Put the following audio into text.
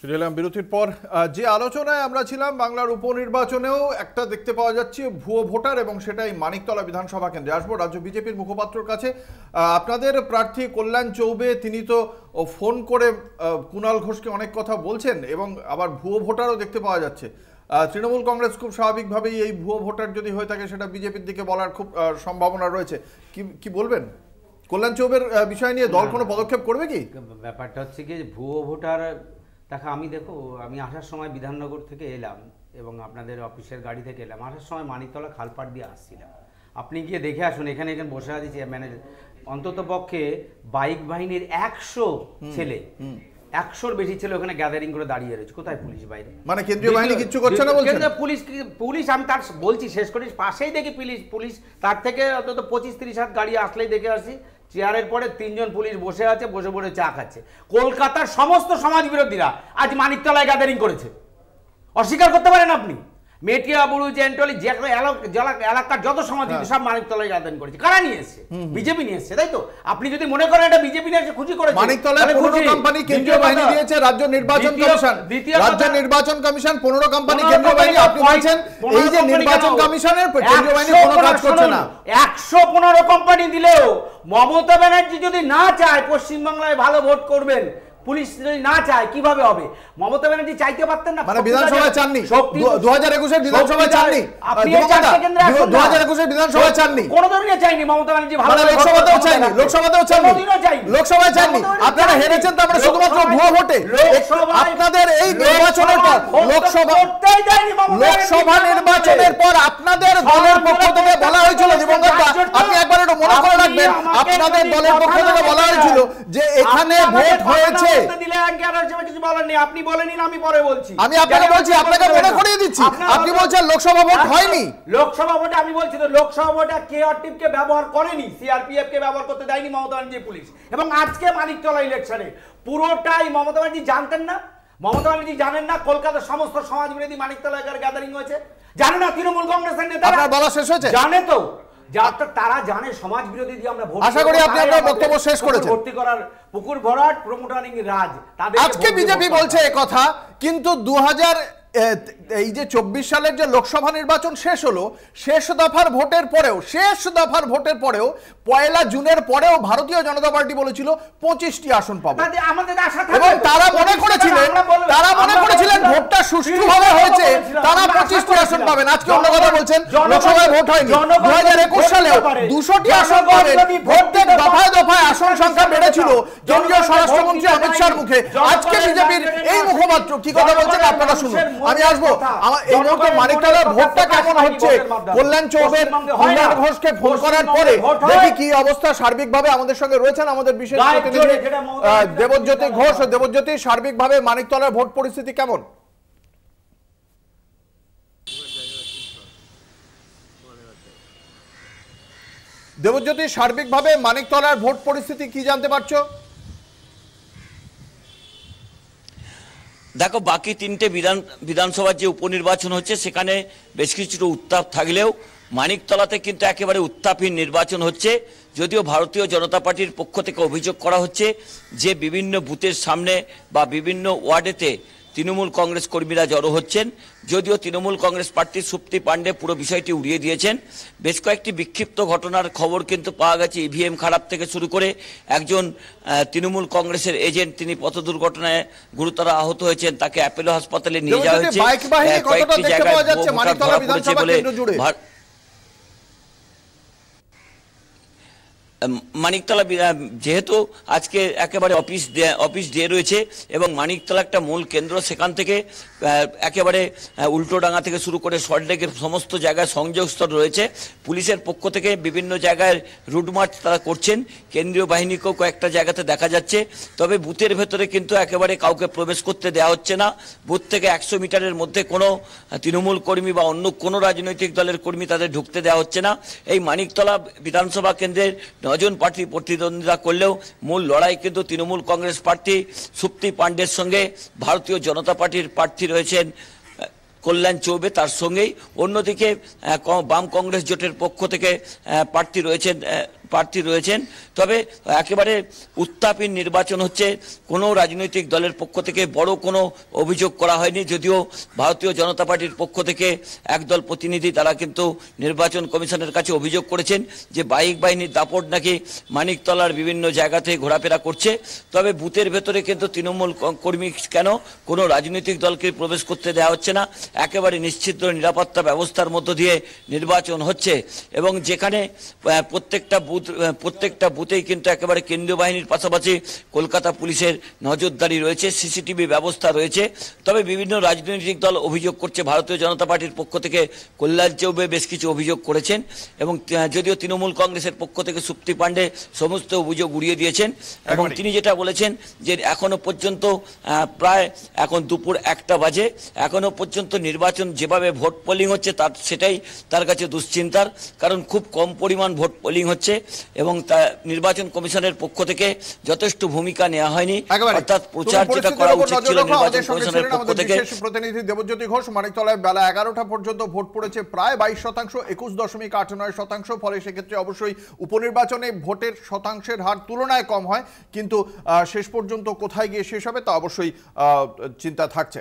ফিরে এলাম বিরতির পর। যে আলোচনায় আমরা ছিলাম, বাংলার উপনির্বাচনেও একটা দেখতে পাওয়া যাচ্ছে ভুয়ো ভোটার, এবং সেটাই মানিকতলা বিধানসভা কেন্দ্রে। আসবো রাজ্য বিজেপির মুখপাত্রর কাছে। আপনাদের প্রার্থী কল্যাণ চৌবে তিনি তো ফোন করে কুণাল ঘোষকে অনেক কথা বলছেন, এবং আবার ভুয়ো ভোটারও দেখতে পাওয়া যাচ্ছে। তৃণমূল কংগ্রেস খুব স্বাভাবিকভাবেই এই ভুয়ো ভোটার যদি হয়ে থাকে সেটা বিজেপির দিকে বলার খুব সম্ভাবনা রয়েছে। কি বলবেন কল্যাণ চৌবের বিষয় নিয়ে? দল কোনো পদক্ষেপ করবে কি? ব্যাপারটা হচ্ছে কি, ভুয়ো ভোটার আমি আসার সময় বিধাননগর থেকে এলাম এবং আপনাদের অফিসের গাড়ি থেকে এলাম। আসার সময় মানিকতলা খালপাড় দিয়ে আসছিলাম। আপনি গিয়ে দেখে আসুন, এখানে বসে আছি ম্যানেজার, অন্তত পক্ষে বাইক বাহিনীর 100 ছেলে, 100-র বেশি ছেলে ওখানে গ্যাদারিং করে দাঁড়িয়ে রয়েছে। কোথায় পুলিশ বাইরে? মানে কেন্দ্রীয় বাহিনী কিচ্ছু করছে না বলছেন? পুলিশ আমি তার বলছি শেষ করি, পাশেই দেখি পুলিশ তার থেকে অন্তত 25-30 হাত গাড়ি আসলেই দেখে আসি চেয়ারের পরে 3 জন পুলিশ বসে আছে, বসে চা খাচ্ছে। কলকাতার সমস্ত সমাজ বিরোধীরা আজ মানিকতলায় গ্যাদারিং করেছে, অস্বীকার করতে পারেন আপনি? মেটিয়া, বুড়ু, জেন্টলি, যে এলাকার যত সমাজ সব মানিকতলায় গ্যাদারিং করেছে। কারা নিয়ে এসছে? বিজেপি নিয়ে এসছে, তাই তো? আপনি যদি মনে করেন এটা বিজেপি নিয়ে এসে খুশি করেছে, মানিকতলায় 15 কোম্পানি কেন্দ্রীয় বাহিনী দিয়েছে, রাজ্য নির্বাচন কমিশন 15 কোম্পানি কেন্দ্রীয় বাহিনী। আপনি বলছেন এই যে নির্বাচন কমিশনের কেন্দ্রীয় বাহিনী কোনো কাজ করছে না। 115 কোম্পানি দিলেও মমতা ব্যানার্জি যদি না চায় পশ্চিমবাংলায় ভালো ভোট করবেন, পুলিশ যদি না চায়, কিভাবে হবে? মমতা ব্যানার্জি চাইতে পারতেন না? মানে বিধানসভায় চাননি, 2021 এর বিধানসভায় চাননি, 2021 এর বিধানসভায় চাননি, কোন ধরনের চাইনি মমতা ব্যানার্জি। ভালো লোকসভাতেও চাইনি, লোকসভায় চাইনি। আপনারা হেরেছেন তারপরে শুধুমাত্র ভুয়ো ভোটে। আপনাদের এই নির্বাচনের পর লোকসভা নির্বাচনের পর আপনাদের দলের পক্ষ থেকে বলা হয়েছিল, দিবঙ্গত আপনি একবার একটু মনে করে রাখবেন, আপনাদের দলের পক্ষ থেকে বলা হয়েছিল যে এখানে ভোট হয়েছে। আপনি বলেনি, আমি পরে বলছি। আমি আপনাকে বলছি, আপনাকে মনে করিয়ে দিচ্ছি। আপনি বলছেন লোকসভা ভোট হয়নি। লোকসভা ভোটে আমি বলছি তো, লোকসভা ভোটে কেআর টিমকে ব্যবহার করেনি, সিআরপিএফ কে ব্যবহার করতে দেয়নি মমতা ব্যানার্জি পুলিশ। এবং আজকে মানিকতলা ইলেকশনে পুরোটাই মমতা ব্যানার্জি জানতেন না? মমতা ব্যানার্জি জানেন না কলকাতার সমস্ত সমাজ বিরোধী মানিকতলায় গ্যাদারিং হয়েছে? জানে না তৃণমূল কংগ্রেসের নেতারা? বলা শেষ হয়েছে? জানে তো, তারা জানে সমাজ বিরোধী দিয়ে আমরা ভোট। আশা করি আপনি আপনার বক্তব্য শেষ করেছেন। ভর্তি করার পুকুর ভরাট, প্রমোটারিং রাজ, আজকে বিজেপি বলছে এই কথা, কিন্তু 2024 সালের যে লোকসভা নির্বাচন শেষ হলো, শেষ দফার ভোটের পরেও 1 জুনের পরেও ভারতীয় জনতা পার্টি বলেছিল 25টি আসন পাবে। এবং তারা মনে করেছিলেন ভোটটা সুষ্ঠুভাবে হয়েছে, তারা 25টি আসন পাবেন। আজকে অন্য কথা বলছেন, লোকসভায় ভোট হয়নি। 2021 সালেও 200টি আসন পাবেন। প্রত্যেক দফায় আসন সংখ্যা বেড়েছিল কেন্দ্রীয় স্বরাষ্ট্রমন্ত্রী অমিত শাহর মুখে। আজকে বিজেপির এই মুখপাত্র কি কথা বলছেন আপনারা শুনুন। আমি আসবো এই মুহূর্তে মানিকতলার ভোটটা কেমন হচ্ছে, কল্যাণ চৌবের কল্যাণ ঘোষকে ফোন করার পরে দেখি কি অবস্থা সার্বিকভাবে। আমাদের সঙ্গে রয়েছেন আমাদের বিশেষ প্রতিনিধি দেবজ্যোতি ঘোষ। দেবজ্যোতি, সার্বিকভাবে মানিকতলার ভোট পরিস্থিতি কেমন? দেবজ্যোতি, সার্বিকভাবে মানিকতলার ভোট পরিস্থিতি কি জানতে পারছো? দেখো, বাকি 3টে বিধানসভার যে উপনির্বাচন হচ্ছে সেখানে বেশ কিছুটা উত্তাপ থাকলেও মানিকতলাতে কিন্তু একেবারে উত্তাপহীন নির্বাচন হচ্ছে। যদিও ভারতীয় জনতা পার্টির পক্ষ থেকে অভিযোগ করা হচ্ছে যে বিভিন্ন বুথের সামনে বা বিভিন্ন ওয়ার্ডেতে তৃণমূল কংগ্রেস কর্মীরা জড়ো হচ্ছেন। যদিও তৃণমূল কংগ্রেস প্রার্থী সুপ্তি পাণ্ডে পুরো বিষয়টি উড়িয়ে দিয়েছেন। বেশ কয়েকটি বিক্ষিপ্ত ঘটনার খবর কিন্তু পাওয়া গেছে। ইভিএম খারাপ থেকে শুরু করে একজন তৃণমূল কংগ্রেসের এজেন্ট তিনি পথ দুর্ঘটনায় গুরুতর আহত হয়েছেন, তাকে অ্যাপোলো হাসপাতালে নিয়ে যাওয়া হয়েছে। কয়েকটি জায়গায় ধরা পড়েছে বলে মানিকতলা যেহেতু আজকে একেবারে অফিস ডে রয়েছে এবং মানিকতলা একটা মূল কেন্দ্র, সেখান থেকে একেবারে উল্টোডাঙ্গা থেকে শুরু করে সল্টলেকের সমস্ত জায়গায় সংযোগস্থল রয়েছে। পুলিশের পক্ষ থেকে বিভিন্ন জায়গায় রুট মার্চ তারা করছেন, কেন্দ্রীয় বাহিনীকেও কয়েকটা জায়গাতে দেখা যাচ্ছে। তবে বুথের ভেতরে কিন্তু একেবারে কাউকে প্রবেশ করতে দেওয়া হচ্ছে না। বুথ থেকে 100 মিটারের মধ্যে কোনো তৃণমূল কর্মী বা অন্য কোনো রাজনৈতিক দলের কর্মী তাদের ঢুকতে দেওয়া হচ্ছে না। এই মানিকতলা বিধানসভা কেন্দ্রের 9 জন প্রার্থী প্রতিদ্বন্দ্বিতা করলেও মূল লড়াই কিন্তু তৃণমূল কংগ্রেস প্রার্থী সুপ্তি পাণ্ডের সঙ্গে ভারতীয় জনতা পার্টির প্রার্থী রয়েছেন কল্যাণ চৌবে, তার সঙ্গেই অন্যদিকে বাম কংগ্রেস জোটের পক্ষ থেকে প্রার্থী রয়েছেন প্রার্থী রয়েছেন, তবে একেবারে উত্তাপীন নির্বাচন হচ্ছে। কোনো রাজনৈতিক দলের পক্ষ থেকে বড় কোনো অভিযোগ করা হয়নি, যদিও ভারতীয় জনতা পার্টির পক্ষ থেকে একদল প্রতিনিধি তারা কিন্তু নির্বাচন কমিশনের কাছে অভিযোগ করেছেন যে বাইক বাহিনীর দাপট নাকি মানিকতলার বিভিন্ন জায়গাতে ঘোরাফেরা করছে। তবে বুথের ভেতরে কিন্তু তৃণমূল কর্মী কেন কোনো রাজনৈতিক দলকে প্রবেশ করতে দেওয়া হচ্ছে না, একেবারে নিশ্চিদ্র নিরাপত্তা ব্যবস্থার মধ্য দিয়ে নির্বাচন হচ্ছে। এবং যেখানে প্রত্যেকটা বুথেই কিন্তু একেবারে কেন্দ্রীয় বাহিনীর পাশাপাশি কলকাতা পুলিশের নজরদারি রয়েছে, সিসিটিভি ব্যবস্থা রয়েছে। তবে বিভিন্ন রাজনৈতিক দল অভিযোগ করছে, ভারতীয় জনতা পার্টির পক্ষ থেকে কল্যাণ চৌবে বেশ কিছু অভিযোগ করেছেন, এবং যদিও তৃণমূল কংগ্রেসের পক্ষ থেকে সুপ্তি পাণ্ডে সমস্ত অভিযোগ উড়িয়ে দিয়েছেন। এবং তিনি যেটা বলেছেন যে এখনো পর্যন্ত প্রায় এখন দুপুর 1টা বাজে, এখনো পর্যন্ত নির্বাচন যেভাবে ভোট পোলিং হচ্ছে সেটাই তার কাছে দুশ্চিন্তার, কারণ খুব কম পরিমাণ ভোট পোলিং হচ্ছে এবং নির্বাচন কমিশনের পক্ষ থেকে যথেষ্ট ভূমিকা নেওয়া হয়নি, অর্থাৎ প্রচার যেটা করা উচিত ছিল নির্বাচন কমিশনের পক্ষ থেকে। প্রতিনিধি দেবজ্যোতি ঘোষ, মানিকতলায় বেলা 11টা পর্যন্ত ভোট পড়েছে প্রায় 22%, 21.89%। ফলে সেক্ষেত্রে অবশ্যই উপনির্বাচনে ভোটের শতাংশের হার তুলনায় কম হয়, কিন্তু শেষ পর্যন্ত কোথায় গিয়ে শেষ হবে তা অবশ্যই চিন্তা থাকছে।